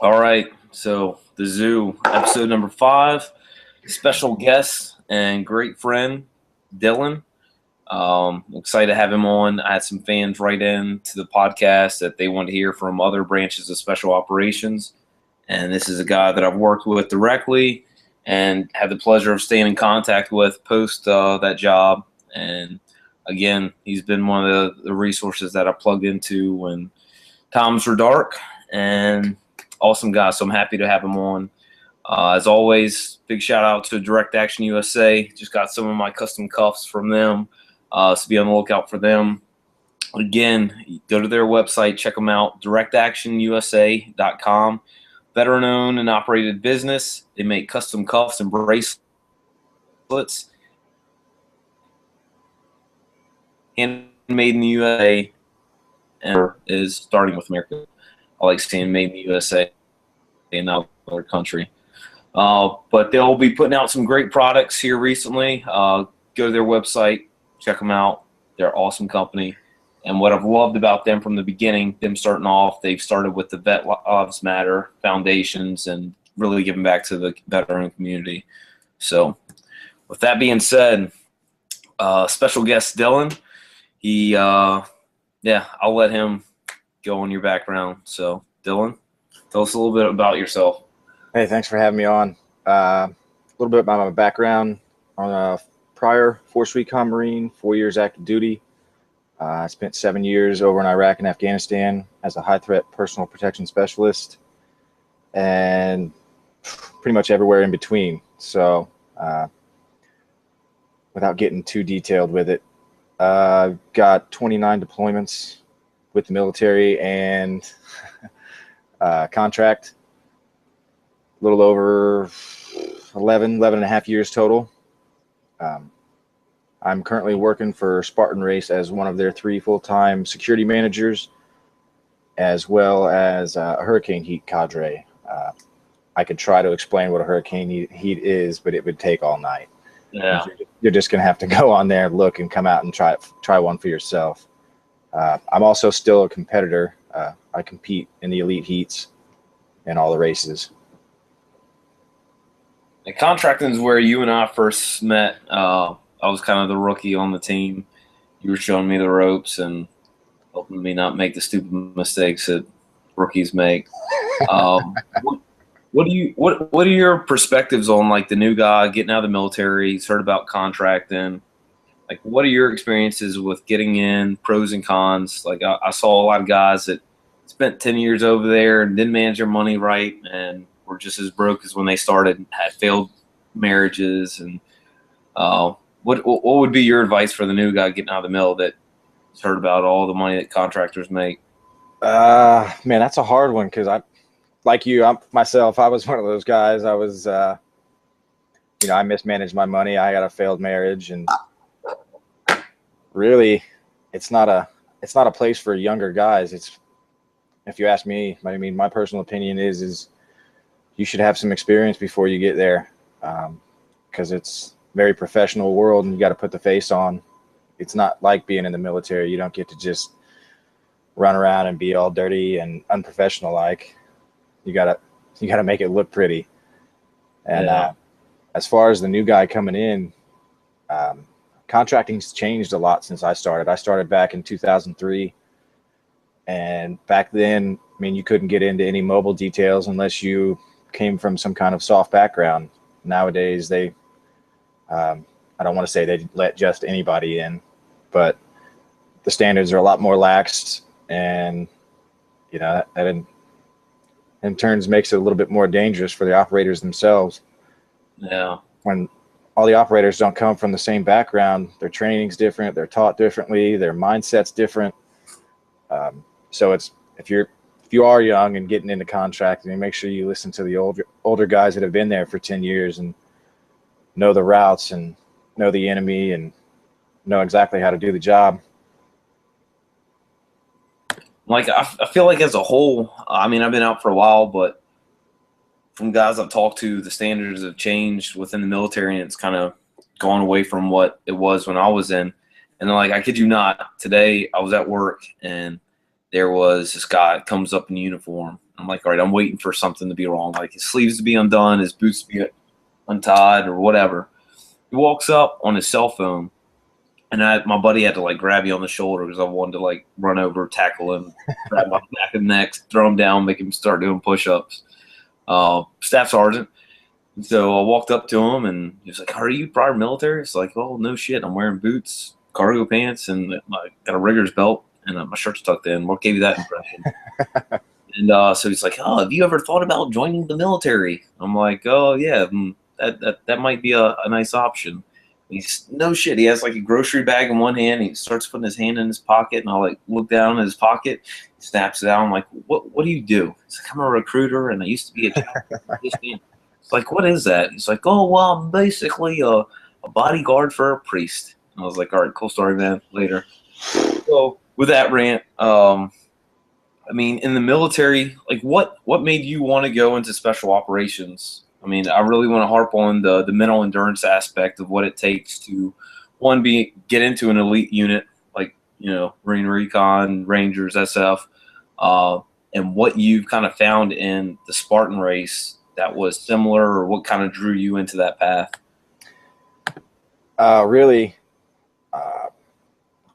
All right, so the zoo, episode number 5, special guest and great friend, Dylan. Excited to have him on. I had some fans write in to the podcast that they want to hear from other branches of special operations, and this is a guy that I've worked with directly and had the pleasure of staying in contact with post that job. And again, he's been one of the resources that I plugged into when times were dark, and awesome guy. So I'm happy to have him on. As always, big shout out to Direct Action USA. Just got some of my custom cuffs from them. So be on the lookout for them. Again, go to their website, check them out, directactionusa.com. Veteran owned and operated business. They make custom cuffs and bracelets. Handmade in the USA, and is starting with America. I like saying made in the USA in another country. But they'll be putting out some great products here recently. Go to their website, check them out. They're an awesome company. And what I've loved about them from the beginning, them starting off, they've started with the Vet Lives Matter foundations and really giving back to the veteran community. So with that being said, special guest Dylan, I'll let him go on your background. So Dylan, tell us a little bit about yourself. Hey, thanks for having me on. A little bit about my background. On a prior Force Recon Marine, 4 years active duty. I spent 7 years over in Iraq and Afghanistan as a high-threat personal protection specialist, and pretty much everywhere in between. So without getting too detailed with it, got 29 deployments with the military and contract. A little over 11 and a half years total. I'm currently working for Spartan Race as one of their 3 full-time security managers, as well as a hurricane heat cadre. I could try to explain what a hurricane heat is, but it would take all night. Yeah. You're just going to have to go on there, look, and come out and try one for yourself. I'm also still a competitor. I compete in the elite heats and all the races. And contracting is where you and I first met. I was kind of the rookie on the team. You were showing me the ropes and helping me not make the stupid mistakes that rookies make. What are your perspectives on like the new guy getting out of the military? He's heard about contracting. Like, what are your experiences with getting in, pros and cons? Like, I saw a lot of guys that spent 10 years over there and didn't manage their money right and were just as broke as when they started, had failed marriages. And what would be your advice for the new guy getting out of the mill that has heard about all the money that contractors make? Man, that's a hard one because I was one of those guys. I was, I mismanaged my money. I got a failed marriage, and really, it's not a place for younger guys. If you ask me, I mean, my personal opinion is you should have some experience before you get there, because it's a very professional world and you got to put the face on. It's not like being in the military. You don't get to just run around and be all dirty and unprofessional like. You gotta make it look pretty. And as far as the new guy coming in, contracting's changed a lot since I started. I started back in 2003, and back then, I mean, you couldn't get into any mobile details unless you came from some kind of soft background. Nowadays, I don't want to say they let just anybody in, but the standards are a lot more laxed, and that in turns makes it a little bit more dangerous for the operators themselves. Yeah. When all the operators don't come from the same background, their training's different, they're taught differently, their mindset's different. So if you are young and getting into contracting, make sure you listen to the older guys that have been there for 10 years and know the routes and know the enemy and know exactly how to do the job. Like, I feel like as a whole, I mean, I've been out for a while, but from guys I've talked to, the standards have changed within the military, and it's kind of gone away from what it was when I was in. And like, I kid you not, today I was at work and there was this guy comes up in uniform. I'm like, all right, I'm waiting for something to be wrong, like his sleeves to be undone, his boots to be untied, or whatever. He walks up on his cell phone, and my buddy had to like grab me on the shoulder because I wanted to like run over, tackle him, grab my back and neck, throw him down, make him start doing push-ups. Staff sergeant. And so I walked up to him, and he was like, "Are you prior military?" It's like, "Oh no shit, I'm wearing boots, cargo pants, and I got a rigger's belt, and my shirt's tucked in. What gave you that impression?" And so he's like, "Oh, have you ever thought about joining the military?" I'm like, "Oh yeah, that might be a nice option." He's no shit. He has like a grocery bag in one hand. He starts putting his hand in his pocket, and I like look down in his pocket. He snaps it out. I'm like, "What do you do?" He's like, "I'm a recruiter, and I used to be a chaplain." It's like, "What is that?" He's like, "Oh well, I'm basically a bodyguard for a priest." And I was like, "All right, cool story, man. Later." So with that rant, I mean, in the military, like what made you want to go into special operations? I mean, I really want to harp on the mental endurance aspect of what it takes to one get into an elite unit like Marine Recon, Rangers, SF, and what you've kind of found in the Spartan race that was similar, or what kind of drew you into that path. Really,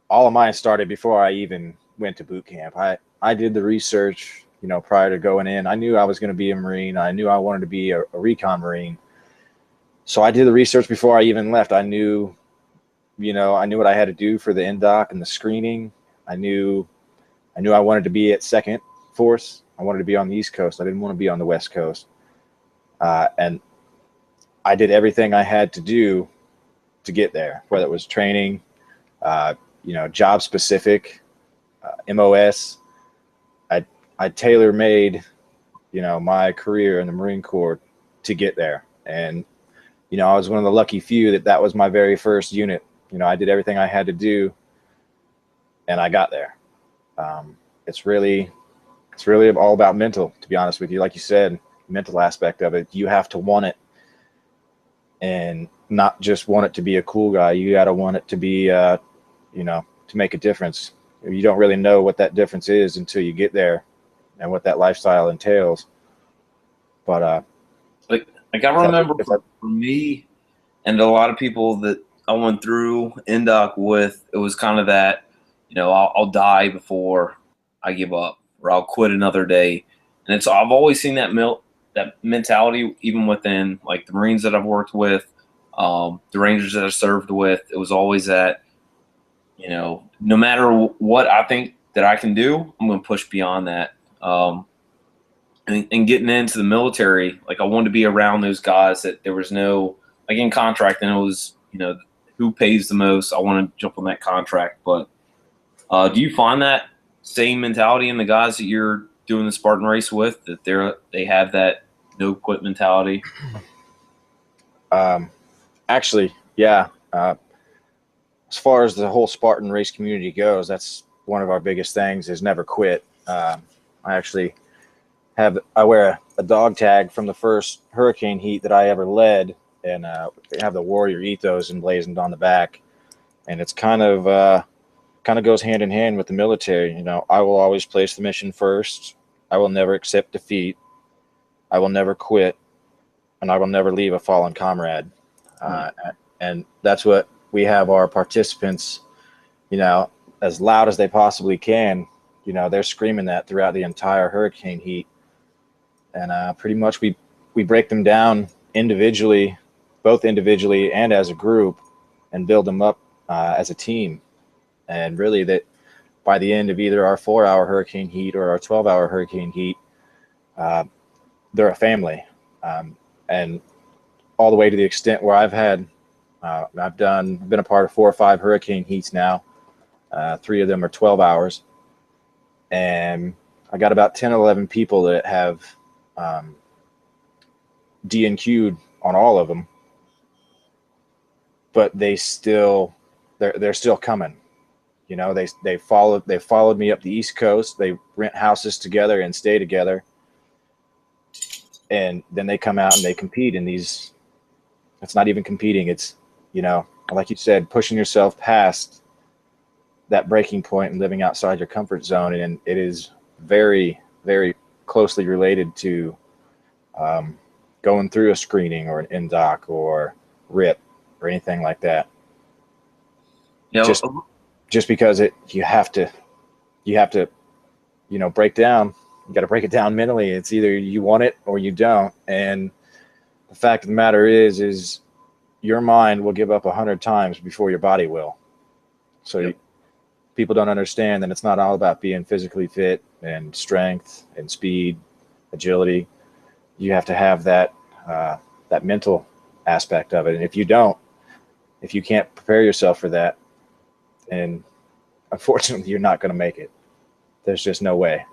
all of mine started before I even went to boot camp. I did the research, prior to going in. I knew I was going to be a Marine. I knew I wanted to be a recon Marine. So I did the research before I even left. I knew what I had to do for the NDOC and the screening. I knew I wanted to be at Second Force. I wanted to be on the East Coast. I didn't want to be on the West Coast. And I did everything I had to do to get there, whether it was training, job specific, MOS. I tailor-made, my career in the Marine Corps to get there. And, I was one of the lucky few that was my very first unit. I did everything I had to do, and I got there. It's really all about mental, to be honest with you. Like you said, mental aspect of it. You have to want it, and not just want it to be a cool guy. You got to want it to be, to make a difference. You don't really know what that difference is until you get there and what that lifestyle entails. But like I remember for me and a lot of people that I went through NDOC with, it was kind of that, I'll die before I give up, or I'll quit another day. And I've always seen that mentality, even within like the Marines that I've worked with, the Rangers that I served with. It was always that, no matter what I think that I can do, I'm going to push beyond that. And getting into the military, like I wanted to be around those guys that there was no, like in contracting, it was, who pays the most. I want to jump on that contract. But do you find that same mentality in the guys that you're doing the Spartan race with, that they have that no quit mentality? Actually, yeah. As far as the whole Spartan race community goes, that's one of our biggest things is never quit. I actually I wear a dog tag from the first hurricane heat that I ever led, and they have the warrior ethos emblazoned on the back, and it's kind of goes hand in hand with the military. I will always place the mission first. I will never accept defeat. I will never quit, and I will never leave a fallen comrade. And that's what we have our participants, as loud as they possibly can. They're screaming that throughout the entire hurricane heat. And pretty much we break them down individually, both individually and as a group, and build them up as a team. And really that by the end of either our 4-hour hurricane heat or our 12-hour hurricane heat, they're a family. And all the way to the extent where I've been a part of 4 or 5 hurricane heats now. 3 of them are 12 hours. And I got about 10 or 11 people that have DNQ'd on all of them, but they're still coming. They followed me up the East Coast. They rent houses together and stay together, and then they come out and they compete in these. It's not even competing. It's like you said, pushing yourself past that breaking point and living outside your comfort zone. And it is very, very closely related to going through a screening or an in-doc or RIP or anything like that. Just because you have to, break down. You got to break it down mentally. It's either you want it or you don't. And the fact of the matter is your mind will give up 100 times before your body will. So people don't understand that it's not all about being physically fit and strength and speed, agility. You have to have that mental aspect of it. And if you can't prepare yourself for that, and unfortunately, you're not going to make it. There's just no way.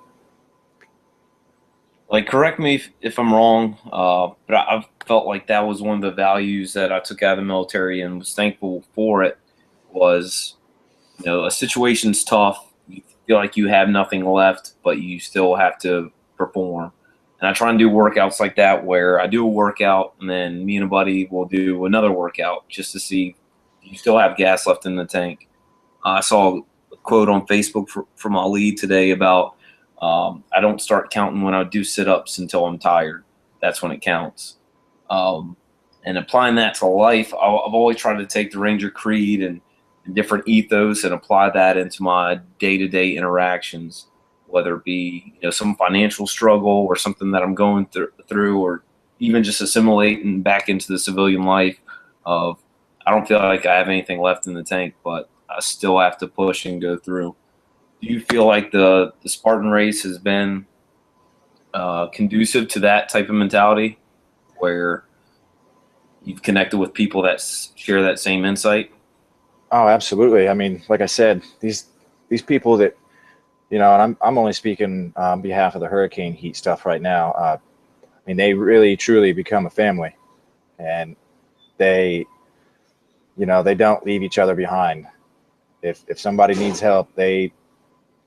Like, correct me if I'm wrong, but I felt like that was one of the values that I took out of the military and was thankful for it. Was, a situation's tough. You feel like you have nothing left, but you still have to perform. And I try and do workouts like that where I do a workout and then me and a buddy will do another workout just to see if you still have gas left in the tank. I saw a quote on Facebook from Ali today about I don't start counting when I do sit-ups until I'm tired. That's when it counts. And applying that to life, I've always tried to take the Ranger Creed and different ethos and apply that into my day-to-day interactions, whether it be some financial struggle or something that I'm going through, or even just assimilating back into the civilian life of I don't feel like I have anything left in the tank, but I still have to push and go through. Do you feel like the Spartan race has been conducive to that type of mentality where you've connected with people that share that same insight? Oh, absolutely. I mean, like I said, these people that, and I'm only speaking on behalf of the hurricane heat stuff right now. I mean, they really, truly become a family, and they don't leave each other behind. If somebody needs help,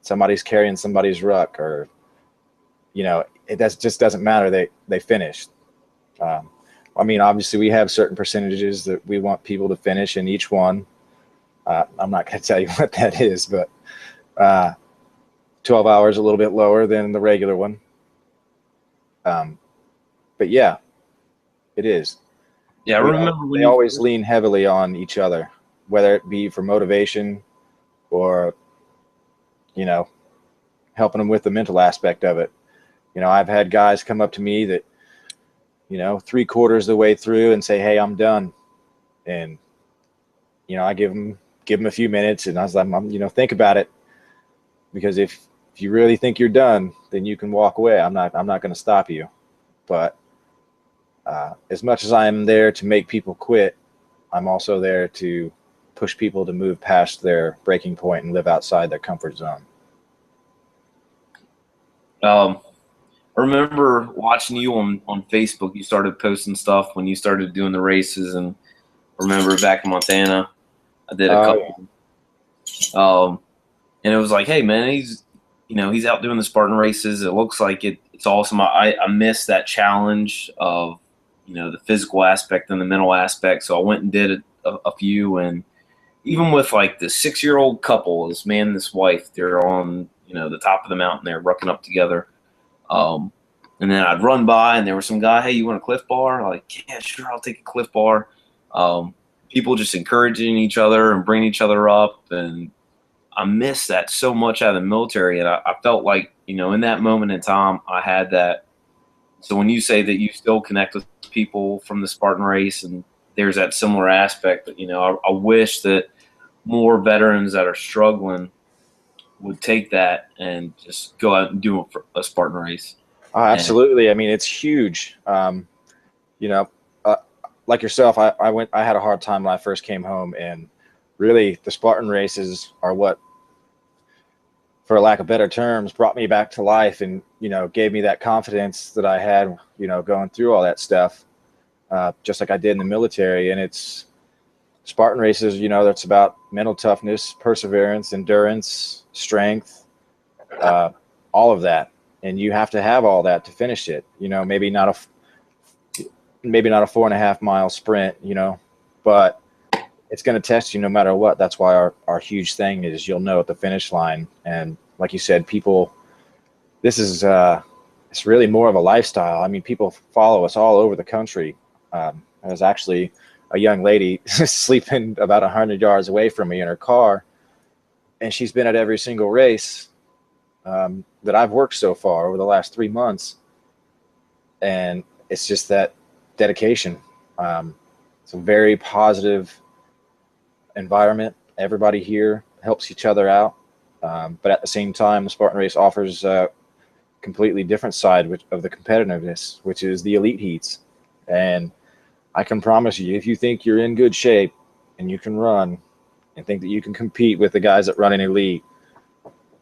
somebody's carrying somebody's ruck, or it just doesn't matter. They finish. I mean, obviously we have certain percentages that we want people to finish in each one. I'm not going to tell you what that is, but 12 hours a little bit lower than the regular one. But yeah, it is. Yeah, I remember they always lean heavily on each other, whether it be for motivation or helping them with the mental aspect of it. I've had guys come up to me that 3/4 of the way through and say, "Hey, I'm done," and I give them a few minutes, and I was like, think about it, because if you really think you're done, then you can walk away. I'm not going to stop you. But as much as I am there to make people quit, I'm also there to push people to move past their breaking point and live outside their comfort zone. I remember watching you on Facebook. You started posting stuff when you started doing the races, and I remember back in Montana, I did a couple. Yeah. And it was like, hey man, he's out doing the Spartan races. It looks like it's awesome. I miss that challenge of the physical aspect and the mental aspect. So I went and did a few, and even with like the 6-year-old couple, this man and this wife, they're on the top of the mountain, they're rucking up together. And then I'd run by, and there was some guy, hey, you want a Cliff Bar? Like, yeah, sure, I'll take a Cliff Bar. People just encouraging each other and bringing each other up, and I miss that so much out of the military. And I felt like, in that moment in time, I had that. So when you say that you still connect with people from the Spartan race, and there's that similar aspect, but I wish that more veterans that are struggling would take that and just go out and do a Spartan race. Oh, absolutely. I mean, it's huge. Like yourself, I had a hard time when I first came home, and really the Spartan races are what, for lack of better terms, brought me back to life, and gave me that confidence that I had going through all that stuff, just like I did in the military. And it's Spartan races, that's about mental toughness, perseverance, endurance, strength, all of that. And you have to have all that to finish it. Maybe not a 4.5 mile sprint, but it's going to test you no matter what. That's why our huge thing is you'll know at the finish line. And like you said, people, this is it's really more of a lifestyle. I mean, people follow us all over the country. There's actually a young lady sleeping about 100 yards away from me in her car, and she's been at every single race that I've worked so far over the last 3 months. And it's just that dedication. It's a very positive environment. Everybody here helps each other out. But at the same time, the Spartan Race offers a completely different side of the competitiveness, which is the elite heats. And I can promise you, if you think you're in good shape and you can run and think that you can compete with the guys that run an elite,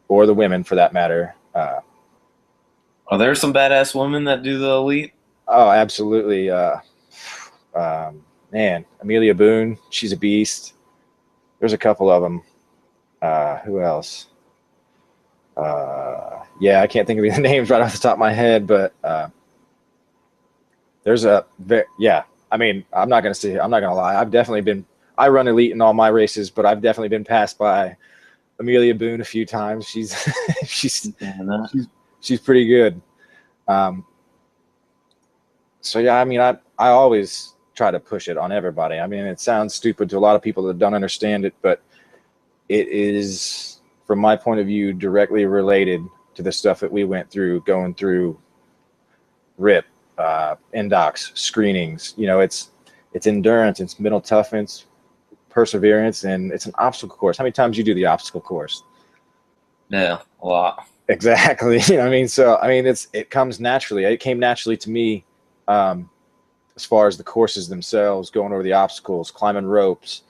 or the women for that matter. Are there some badass women that do the elite? Oh, absolutely. Man, Amelia Boone, she's a beast. There's a couple of them. Who else? Yeah, I can't think of the names right off the top of my head, but there's yeah. I mean, I'm not gonna lie. I run elite in all my races, but I've definitely been passed by Amelia Boone a few times. She's she's pretty good. So yeah, I mean, I always try to push it on everybody. I mean, it sounds stupid to a lot of people that don't understand it, but it is, from my point of view, directly related to the stuff that we went through, going through RIP, indocs, screenings. You know, it's endurance, it's mental toughness, perseverance, and it's an obstacle course. How many times you do the obstacle course? Yeah, a lot. Exactly. You know what I mean? So, I mean, it comes naturally. It came naturally to me, as far as the courses themselves, going over the obstacles, climbing ropes,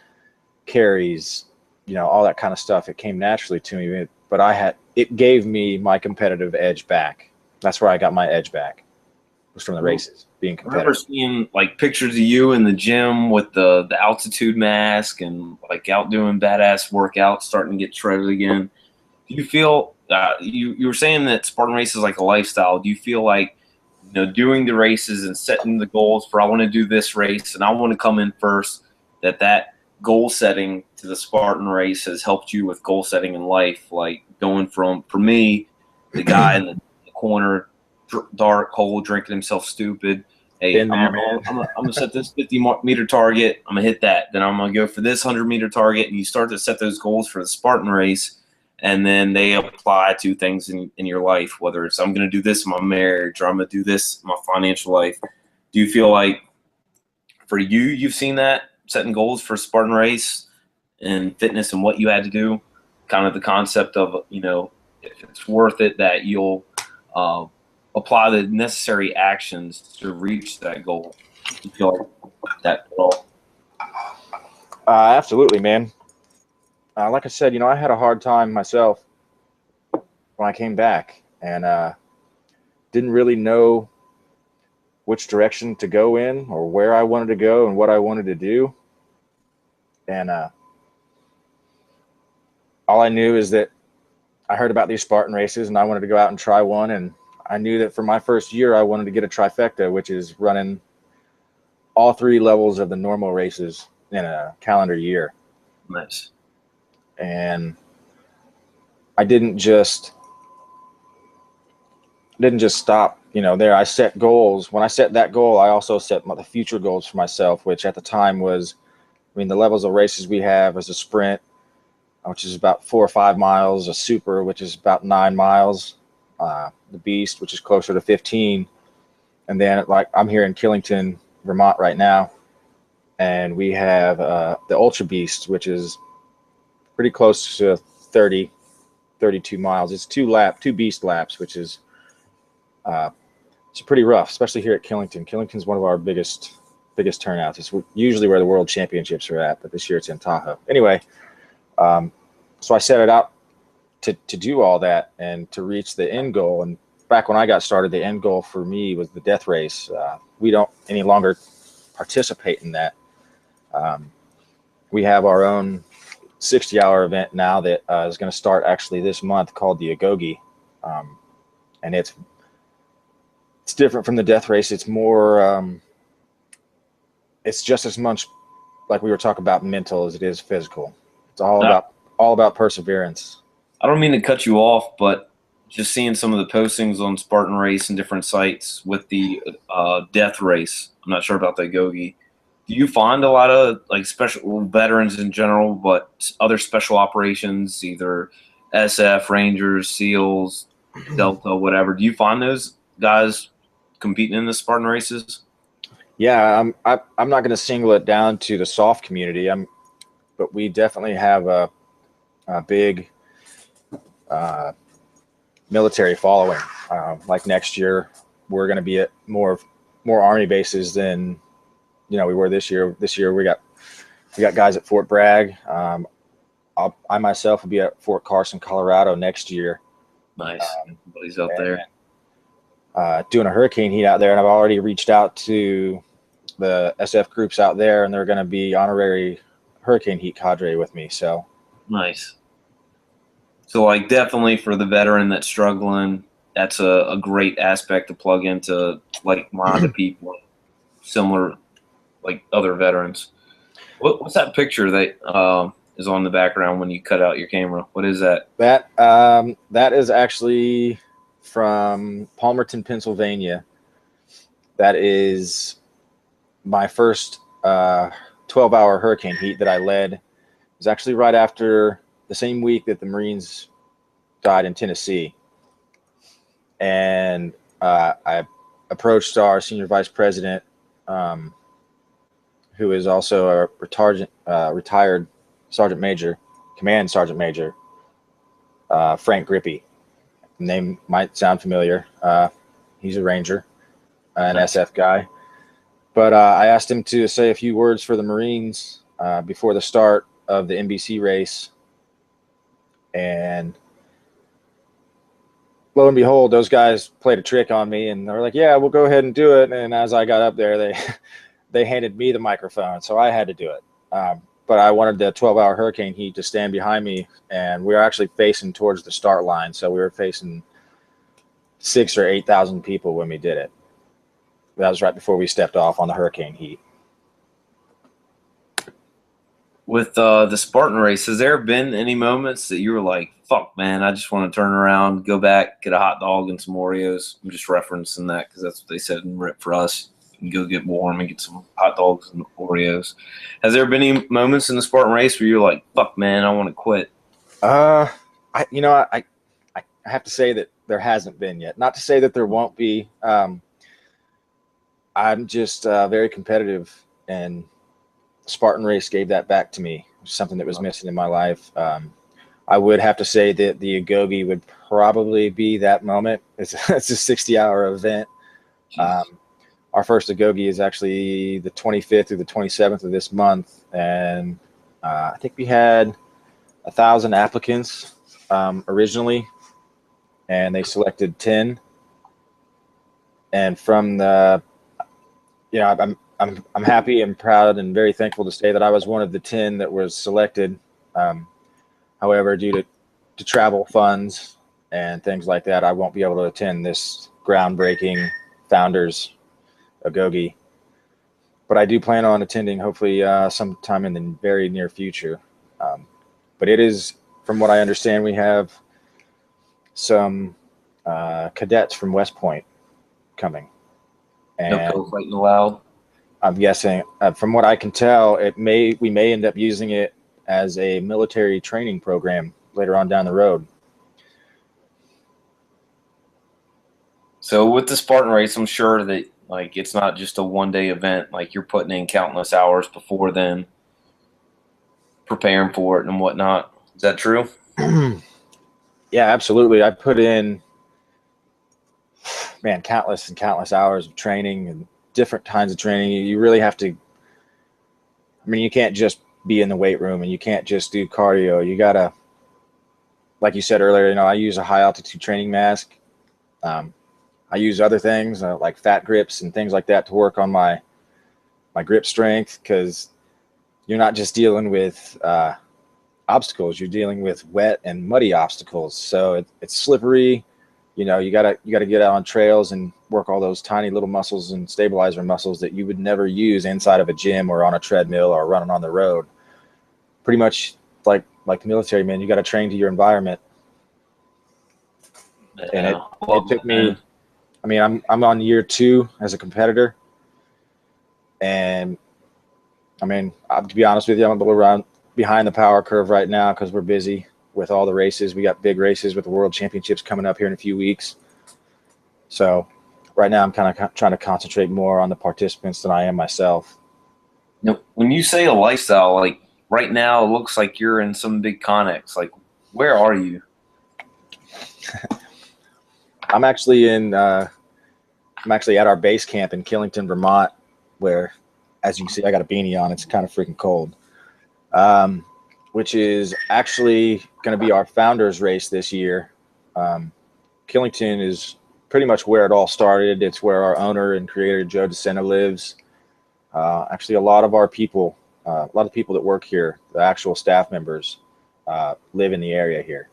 carries, you know, all that kind of stuff. It came naturally to me, but it gave me my competitive edge back. That's where I got my edge back, was from the races, being competitive. I remember seeing like pictures of you in the gym with the altitude mask and like out doing badass workouts, starting to get shredded again. Do you feel you were saying that Spartan Race is like a lifestyle? Do you feel like, you know, doing the races and setting the goals for, I want to do this race and I want to come in first, that goal setting to the Spartan Race has helped you with goal setting in life? Like going from, for me, the guy in the corner, dark, cold, drinking himself stupid. Hey, I'm gonna set this 50-meter target. I'm gonna hit that. Then I'm gonna go for this 100-meter target. And you start to set those goals for the Spartan Race, and then they apply to things in your life, whether it's I'm going to do this in my marriage or I'm going to do this in my financial life. Do you feel like for you, you've seen that, setting goals for Spartan Race and fitness and what you had to do, kind of the concept of, you know, if it's worth it, that you'll apply the necessary actions to reach that goal? Do you feel like that at all? Absolutely, man. Like I said, you know, I had a hard time myself when I came back, and didn't really know which direction to go in or where I wanted to go and what I wanted to do. And all I knew is that I heard about these Spartan races and I wanted to go out and try one. And I knew that for my first year, I wanted to get a trifecta, which is running all 3 levels of the normal races in a calendar year. Nice. And I didn't just stop, you know, there. I set goals. When I set that goal, I also set the future goals for myself, which at the time was, I mean, the levels of races we have is a sprint, which is about 4 or 5 miles, a super, which is about 9 miles, the beast, which is closer to 15. And then, like, I'm here in Killington, Vermont right now, and we have the ultra beast, which is pretty close to 30, 32 miles. It's 2 beast laps, which is it's pretty rough, especially here at Killington. Killington's one of our biggest turnouts. It's usually where the world championships are at, but this year it's in Tahoe. Anyway, so I set it out to do all that and to reach the end goal. And back when I got started, the end goal for me was the death race. We don't any longer participate in that. We have our own 60-hour event now that is going to start actually this month, called the Agogi. And it's different from the death race. It's more, it's just as much like we were talking about mental as it is physical. It's I all about perseverance. I don't mean to cut you off, but just seeing some of the postings on Spartan Race and different sites with the death race. I'm not sure about the Gogi. Do you find a lot of like special veterans in general, but other special operations, either SF, Rangers, SEALs, Delta, whatever? Do you find those guys competing in the Spartan races? Yeah, I'm not going to single it down to the soft community. But we definitely have a big military following. Like next year, we're going to be at more Army bases than we were this year. This year we got guys at Fort Bragg. I myself will be at Fort Carson, Colorado next year. Nice. Everybody's out there. Doing a hurricane heat out there, and I've already reached out to the SF groups out there, and they're going to be honorary hurricane heat cadre with me. So nice. So like definitely for the veteran that's struggling, that's a great aspect to plug into like-minded people, similar like other veterans. What's that picture that is on the background when you cut out your camera? What is that? That is actually from Palmerton, Pennsylvania. That is my first 12-hour hurricane heat that I led. It was actually right after the same week that the Marines died in Tennessee. And I approached our senior vice president, who is also a retired sergeant major, command sergeant major, Frank Grippy. The name might sound familiar. He's a Ranger, an SF guy. But I asked him to say a few words for the Marines before the start of the NBC race. And lo and behold, those guys played a trick on me, and they were like, "Yeah, we'll go ahead and do it." And as I got up there, they handed me the microphone, so I had to do it. But I wanted the 12-hour hurricane heat to stand behind me, and we were actually facing towards the start line, so we were facing 6,000 or 8,000 people when we did it. That was right before we stepped off on the hurricane heat. With the Spartan race, has there been any moments that you were like, fuck, man, I just want to turn around, go back, get a hot dog and some Oreos? I'm just referencing that because that's what they said in RIP for us. And go get warm and get some hot dogs and Oreos. Has there been any moments in the Spartan race where you're like, fuck, man, I want to quit? I have to say that there hasn't been yet. Not to say that there won't be. I'm just very competitive, and Spartan race gave that back to me, something that was missing in my life. I would have to say that the Agogi would probably be that moment. It's a 60-hour event. Our first Agogi is actually the 25th through the 27th of this month, and I think we had 1,000 applicants originally, and they selected 10. And from the, I'm happy and proud and very thankful to say that I was one of the 10 that was selected. However, due to travel funds and things like that, I won't be able to attend this groundbreaking Founders Agogi. But I do plan on attending, hopefully sometime in the very near future. But it is, from what I understand, we have some cadets from West Point coming. And No co-fighting allowed. I'm guessing, from what I can tell, we may end up using it as a military training program later on down the road. So with the Spartan race, I'm sure that like it's not just a one-day event. Like you're putting in countless hours before then, preparing for it and whatnot. Is that true? Yeah, absolutely. I put in, man, countless and countless hours of training and different kinds of training. You really have to, you can't just be in the weight room and you can't just do cardio. You gotta, like you said earlier, I use a high altitude training mask. I use other things like fat grips and things like that to work on my grip strength, because you're not just dealing with obstacles, you're dealing with wet and muddy obstacles. So it's slippery. you gotta get out on trails and work all those tiny little muscles and stabilizer muscles that you would never use inside of a gym or on a treadmill or running on the road. Pretty much like the military, man. You got to train to your environment. And it took me. I mean, I'm on year 2 as a competitor, and I mean, to be honest with you, I'm a little around behind the power curve right now because we're busy with all the races. We got big races with the World Championships coming up here in a few weeks. So right now I'm kind of trying to concentrate more on the participants than I am myself. When you say a lifestyle, like right now, it looks like you're in some big Connex. Like, where are you? I'm actually at our base camp in Killington, Vermont, where, as you can see, I got a beanie on. It's kind of freaking cold. Which is actually going to be our founders race this year. Killington is pretty much where it all started. It's where our owner and creator, Joe DeSena, lives. Actually, a lot of our people, a lot of people that work here, the actual staff members, live in the area here.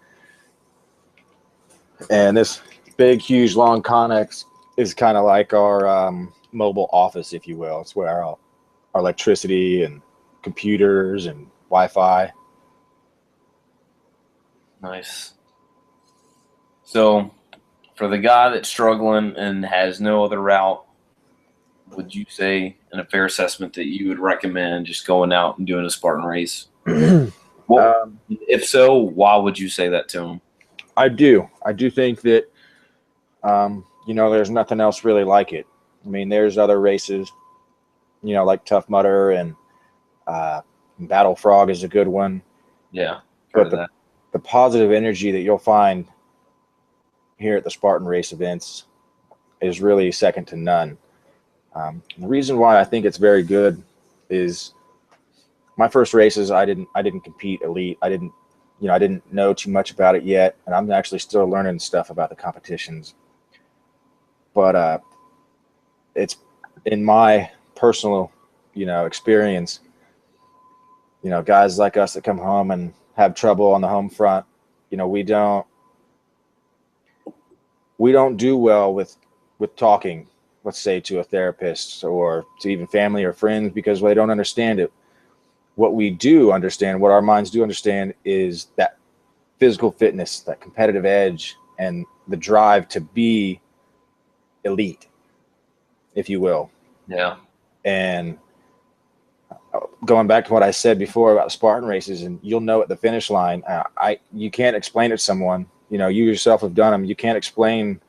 And this big, huge, long Connex is kind of like our mobile office, if you will. It's where our electricity and computers and Wi-Fi. Nice. So, for the guy that's struggling and has no other route, would you say, in a fair assessment, that you would recommend just going out and doing a Spartan race? Well, if so, why would you say that to him? I do think that, there's nothing else really like it. I mean, there's other races, like Tough Mudder and Battle Frog is a good one. Yeah. But the positive energy that you'll find here at the Spartan race events is really second to none. The reason why I think it's very good is my first races, I didn't compete elite. I didn't know too much about it yet, and I'm actually still learning stuff about the competitions. But it's in my personal, experience, guys like us that come home and have trouble on the home front, we don't do well with talking, let's say, to a therapist or to even family or friends, because they don't understand it. What we do understand, what our minds do understand, is that physical fitness, that competitive edge, and the drive to be elite, if you will. Yeah. And going back to what I said before about the Spartan races, and you'll know at the finish line, you can't explain it to someone. You yourself have done them. You can't explain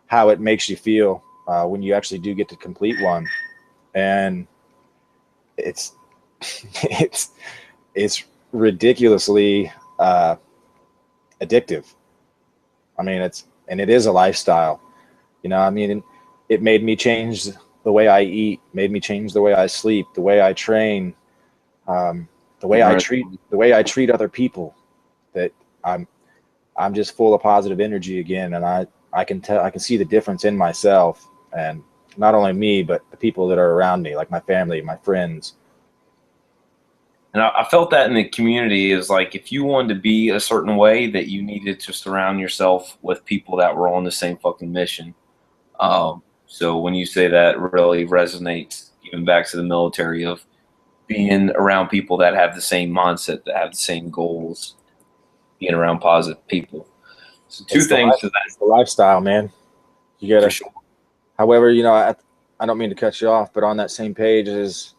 how it makes you feel when you actually do get to complete one, and it's ridiculously addictive. I mean, it is a lifestyle. It made me change the way I eat, made me change the way I sleep, the way I train, the way I treat other people. That I'm just full of positive energy again, and I can see the difference in myself, and not only me, but the people that are around me, like my family, my friends. And I felt that in the community is like, if you wanted to be a certain way, that you needed to surround yourself with people that were on the same fucking mission. So when you say that, it really resonates, even back to the military, of being around people that have the same mindset, that have the same goals, being around positive people. So two things to that. It's the lifestyle, man. You gotta. Sure. However, I don't mean to cut you off, but on that same page is,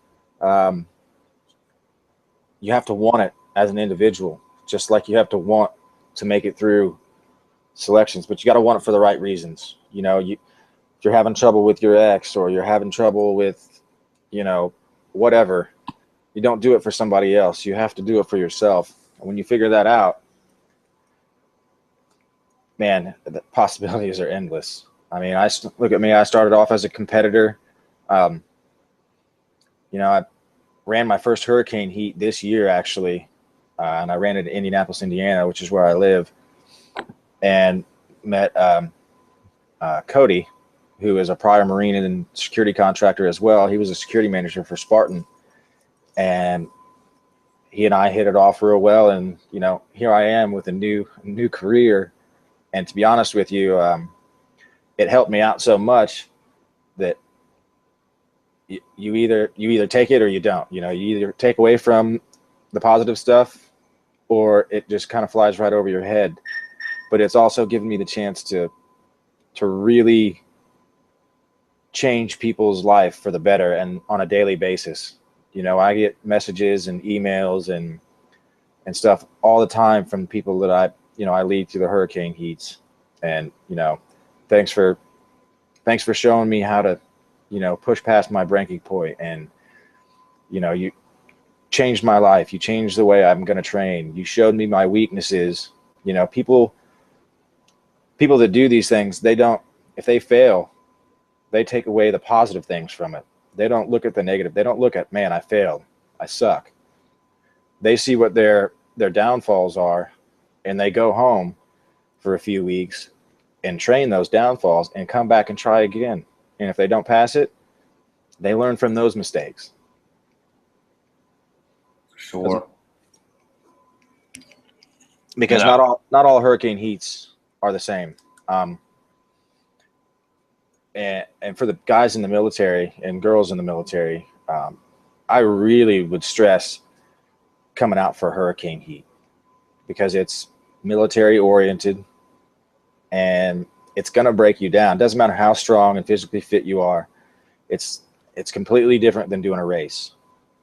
you have to want it as an individual, just like you have to want to make it through selections, but you got to want it for the right reasons. If you're having trouble with your ex, or you're having trouble with, whatever, you don't do it for somebody else. You have to do it for yourself. And when you figure that out, man, the possibilities are endless. I mean, look at me. I started off as a competitor. I ran my first hurricane heat this year, actually, and I ran it in Indianapolis, Indiana, which is where I live, and met Cody, who is a prior Marine and security contractor as well. He was a security manager for Spartan, and he and I hit it off real well. And here I am with a new career, And to be honest with you, it helped me out so much that you either take it or you don't. You either take away from the positive stuff, or it just kind of flies right over your head. But it's also given me the chance to really change people's life for the better, and on a daily basis. I get messages and emails and stuff all the time from people that I lead through the hurricane heats. And thanks for showing me how to push past my breaking point. And you changed my life. You changed the way I'm going to train. You showed me my weaknesses. People that do these things, if they fail, they take away the positive things from it. They don't look at the negative. They don't look at, man, I failed, I suck. They see what their downfalls are, and they go home for a few weeks and train those downfalls and come back and try again. And if they don't pass it, they learn from those mistakes. Sure. Because not all hurricane heats are the same. And for the guys in the military and girls in the military, I really would stress coming out for hurricane heat, because it's military oriented and it's going to break you down. Doesn't matter how strong and physically fit you are. It's completely different than doing a race.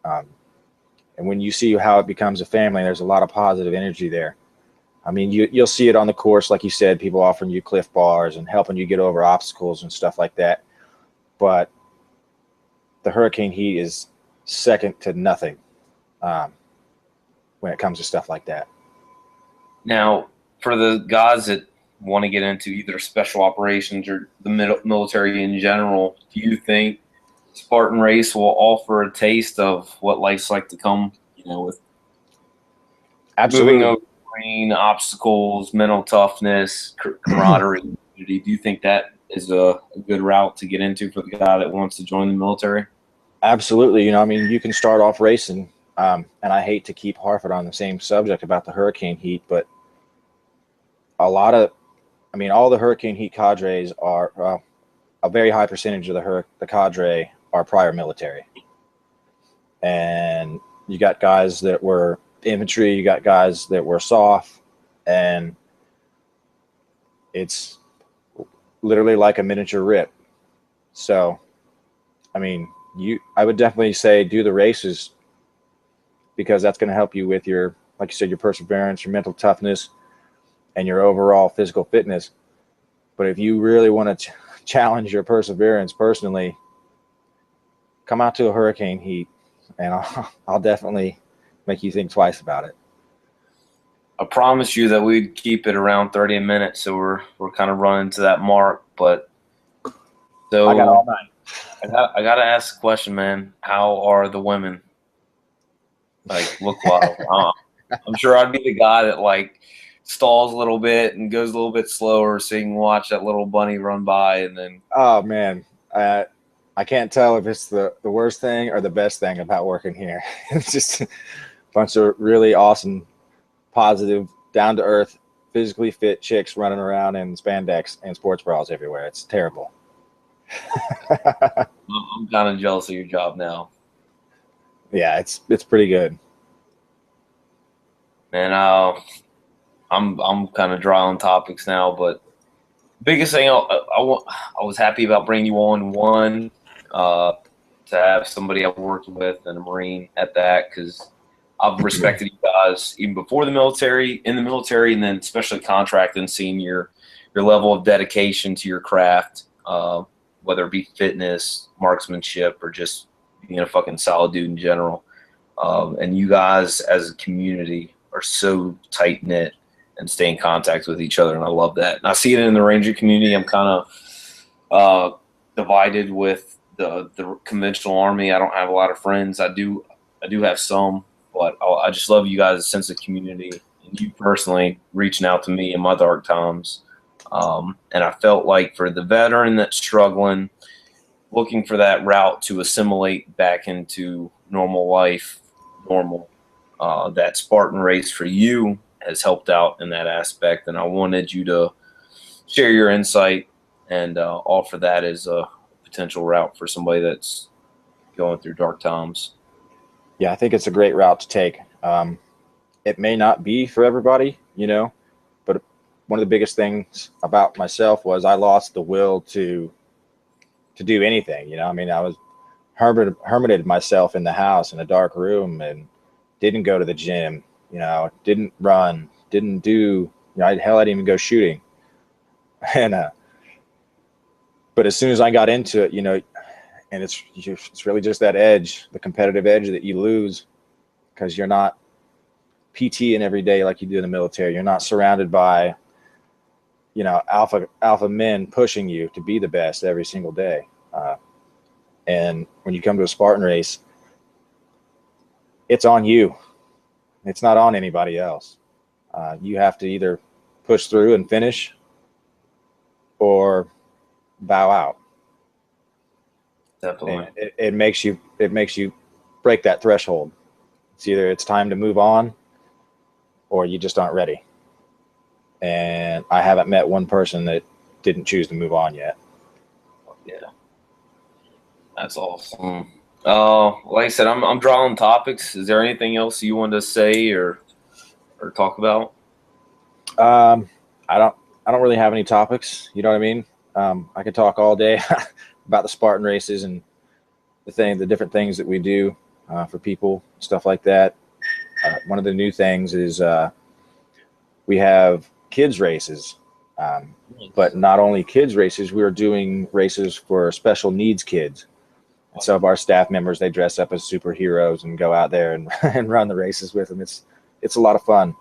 And when you see how it becomes a family, there's a lot of positive energy there. I mean, you'll see it on the course, like you said, people offering you Cliff Bars and helping you get over obstacles and stuff like that. But the hurricane heat is second to nothing when it comes to stuff like that. Now, for the guys that want to get into either special operations or the military in general, do you think Spartan Race will offer a taste of what life's like to come, with Absolutely. moving over obstacles, mental toughness, camaraderie? Do you think that is a good route to get into for the guy that wants to join the military? Absolutely. You can start off racing, and I hate to keep harping on the same subject about the hurricane heat, but all the hurricane heat cadres are a very high percentage of the cadre are prior military. And you got guys that were infantry, you got guys that were soft, and it's literally like a miniature rip. So, I would definitely say do the races, because that's going to help you with your, like you said, your perseverance, your mental toughness, and your overall physical fitness. But if you really want to challenge your perseverance personally, come out to a hurricane heat, and I'll definitely make you think twice about it. I promised you that we'd keep it around 30 minutes, so we're kind of running to that mark. But so I got all night. I got to ask the question, man. How are the women? Like, look-wise, I'm sure I'd be the guy that stalls a little bit and goes a little bit slower, so you can watch that little bunny run by, and then. Oh man, I can't tell if it's the worst thing or the best thing about working here. It's just a bunch of really awesome, positive, down-to-earth, physically fit chicks running around in spandex and sports bras everywhere. It's terrible. I'm kind of jealous of your job now. Yeah, it's pretty good. Man, I'm kind of dry on topics now, but biggest thing I was happy about bringing you on, one, to have somebody I've worked with and a Marine at that, because I've respected you guys even before the military, in the military, and then especially contracting, seeing your level of dedication to your craft, whether it be fitness, marksmanship, or just being a fucking solid dude in general. And you guys as a community are so tight-knit and stay in contact with each other, and I love that. And I see it in the Ranger community. I'm kind of divided with the conventional Army. I don't have a lot of friends. I do have some, but I just love you guys' sense of community, and you personally reaching out to me in my dark times. And I felt like for the veteran that's struggling, looking for that route to assimilate back into normal life, that Spartan Race for you has helped out in that aspect. And I wanted you to share your insight and offer that as a potential route for somebody that's going through dark times. Yeah, I think it's a great route to take. It may not be for everybody, but one of the biggest things about myself was I lost the will to do anything. I mean, I was hermited myself in the house in a dark room and didn't go to the gym, didn't run, didn't do, hell, I didn't even go shooting. And, but as soon as I got into it, and it's really just that edge, the competitive edge that you lose because you're not PTing every day like you do in the military. You're not surrounded by, alpha men pushing you to be the best every single day. And when you come to a Spartan race, it's on you. It's not on anybody else. You have to either push through and finish or bow out. Definitely. And it makes you break that threshold. It's either it's time to move on or you just aren't ready. And I haven't met one person that didn't choose to move on yet. Yeah. That's awesome. Like I said, I'm drawing topics. Is there anything else you want to say or talk about? I don't really have any topics. You know what I mean? I could talk all day about the Spartan races and the different things that we do for people, stuff like that. One of the new things is we have kids races, but not only kids races. We are doing races for special needs kids. And some of our staff members, they dress up as superheroes and go out there and, and run the races with them. It's a lot of fun,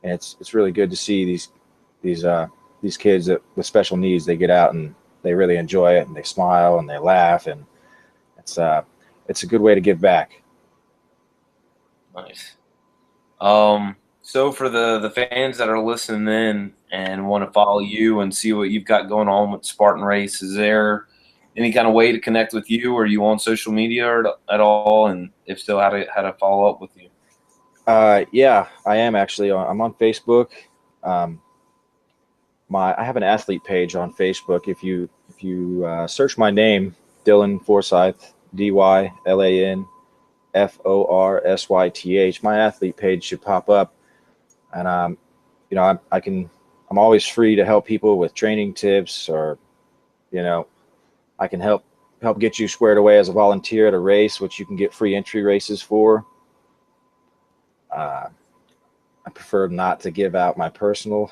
and it's really good to see these kids with special needs. They get out and they really enjoy it, and they smile and they laugh, and it's a good way to give back. Nice. So for the fans that are listening in and want to follow you and see what you've got going on with Spartan Race, is there any kind of way to connect with you? Are you on social media at all? And if so, how to follow up with you? Yeah, I am actually. I'm on Facebook. I have an athlete page on Facebook. If you search my name, Dylan Forsyth, DYLAN FORSYTH, my athlete page should pop up, and I'm always free to help people with training tips, or I can help get you squared away as a volunteer at a race, which you can get free entry races for. I prefer not to give out my personal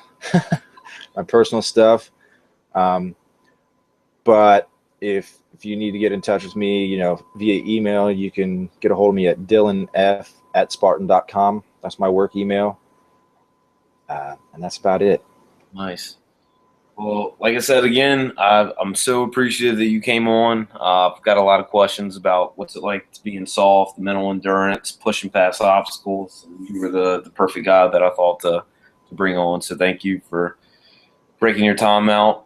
stuff. But if you need to get in touch with me, via email, you can get a hold of me at dylanf@spartan.com. That's my work email. And that's about it. Nice. Well, like I said, again, I'm so appreciative that you came on. I've got a lot of questions about what's it like to be in soft, mental endurance, pushing past obstacles. You were the perfect guy that I thought to bring on. So thank you for breaking your time out.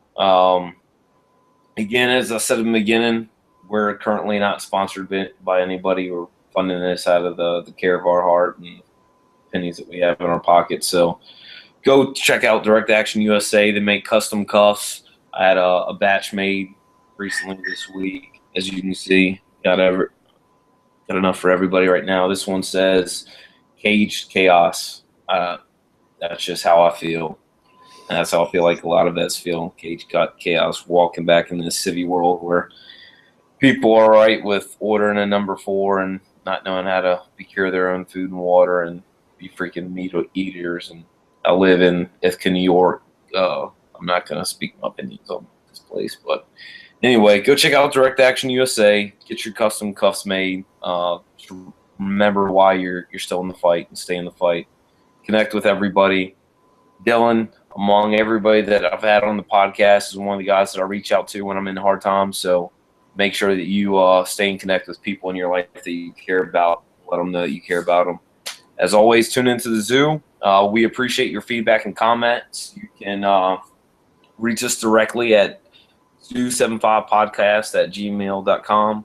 Again, as I said in the beginning, we're currently not sponsored by anybody. We're funding this out of the care of our heart and pennies that we have in our pockets. So go check out Direct Action USA. They make custom cuffs. I had a batch made recently this week. As you can see, got enough for everybody right now. This one says Caged Chaos. That's just how I feel. And that's how I feel like a lot of vets feel. Caged Chaos, walking back in this city world where people are right with ordering a number 4 and not knowing how to procure their own food and water and be freaking meat eaters. And I live in Ithaca, New York. I'm not going to speak my opinions on this place. But anyway, go check out Direct Action USA. Get your custom cuffs made. Just remember why you're still in the fight and stay in the fight. Connect with everybody. Dylan, among everybody that I've had on the podcast, is one of the guys that I reach out to when I'm in hard times. So make sure that you stay in connect with people in your life that you care about. Let them know that you care about them. As always, tune into the zoo. We appreciate your feedback and comments. You can reach us directly at zoo75podcast@gmail.com.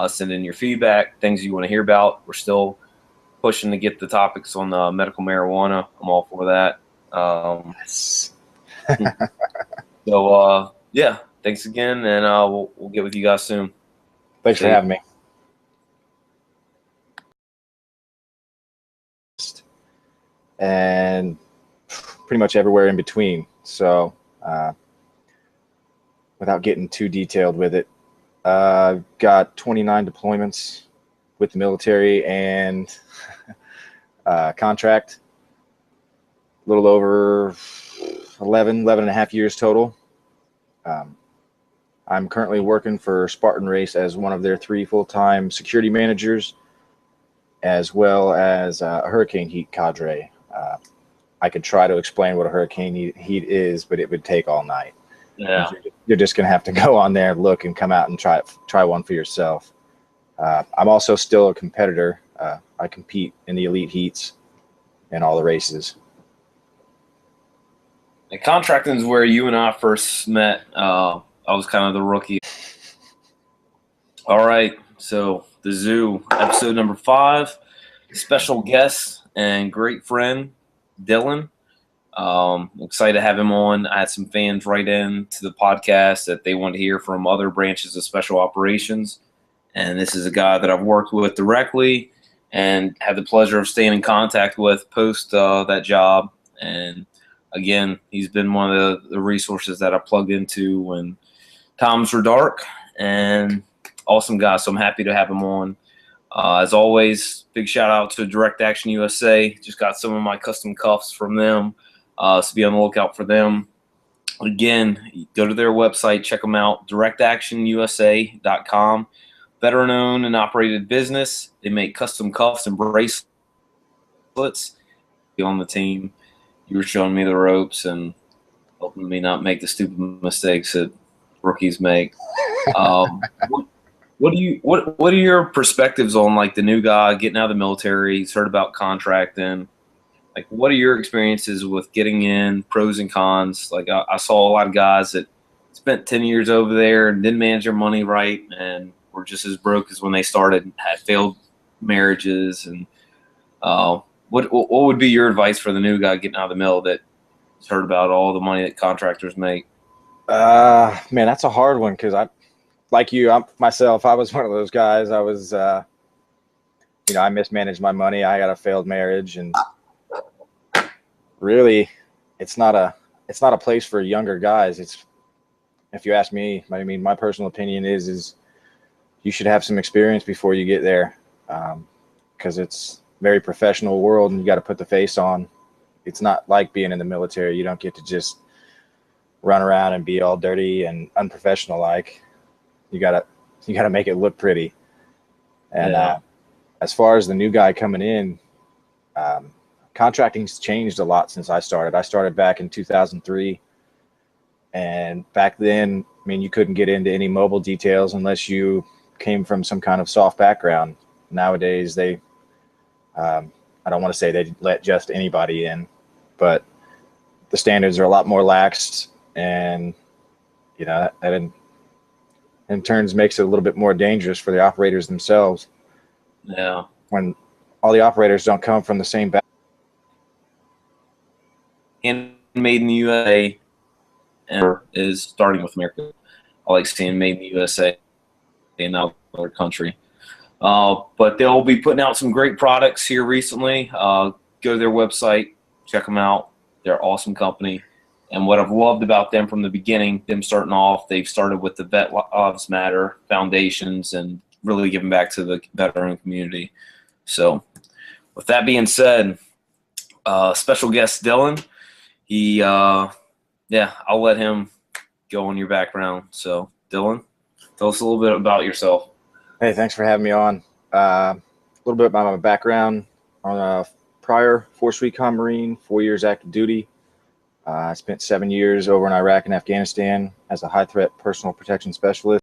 Send in your feedback, things you want to hear about. We're still pushing to get the topics on medical marijuana. I'm all for that. Yes. So yeah, thanks again, and we'll get with you guys soon. Thanks for See ya. having me. And pretty much everywhere in between. So without getting too detailed with it, got 29 deployments with the military and contract, a little over 11 and a half years total. I'm currently working for Spartan Race as one of their 3 full-time security managers, as well as a hurricane heat cadre. I could try to explain what a hurricane heat is, but it would take all night. Yeah. You're just going to have to go on there, look, and come out and try one for yourself. I'm also still a competitor. I compete in the elite heats and all the races. And contracting is where you and I first met. I was kind of the rookie. All right, so the zoo, episode number 5, special guest and great friend, Dylan. Excited to have him on. I had some fans write in to the podcast that they want to hear from other branches of special operations. And this is a guy that I've worked with directly and had the pleasure of staying in contact with post that job. And again, he's been one of the resources that I plugged into when times were dark, and awesome guy. So I'm happy to have him on. As always, big shout out to Direct Action USA. Just got some of my custom cuffs from them. So be on the lookout for them. Again, go to their website, check them out, directactionusa.com. Veteran owned and operated business. They make custom cuffs and bracelets. Be on the team. You were showing me the ropes and helping me not make the stupid mistakes that rookies make. What are your perspectives on like the new guy getting out of the military? He's heard about contracting. Like, what are your experiences with getting in, pros and cons? Like, I saw a lot of guys that spent 10 years over there and didn't manage their money right and were just as broke as when they started and had failed marriages. And what would be your advice for the new guy getting out of the mill that has heard about all the money that contractors make? Man, that's a hard one because like you, I was one of those guys. I was, I mismanaged my money. I got a failed marriage, and really, it's not a place for younger guys. If you ask me, my personal opinion is you should have some experience before you get there, because it's a very professional world, and you got to put the face on. It's not like being in the military. You don't get to just run around and be all dirty and unprofessional like. You gotta make it look pretty. And as far as the new guy coming in, contracting's changed a lot since I started. I started back in 2003, and back then, you couldn't get into any mobile details unless you came from some kind of soft background. Nowadays, I don't want to say they let just anybody in, but the standards are a lot more laxed, and that in turns makes it a little bit more dangerous for the operators themselves. Yeah. When all the operators don't come from the same background. Made in the USA and is starting with America. I like seeing made in the USA in another country. But they'll be putting out some great products here recently. Go to their website, check them out. They're an awesome company. And what I've loved about them from the beginning, them starting off, they've started with the Vet Lives Matter foundations and really giving back to the veteran community. So with that being said, special guest Dylan, I'll let him go on your background. So Dylan, tell us a little bit about yourself. Hey, thanks for having me on. A little bit about my background. On a prior Force Recon Marine, 4 years active duty. I spent 7 years over in Iraq and Afghanistan as a high-threat personal protection specialist.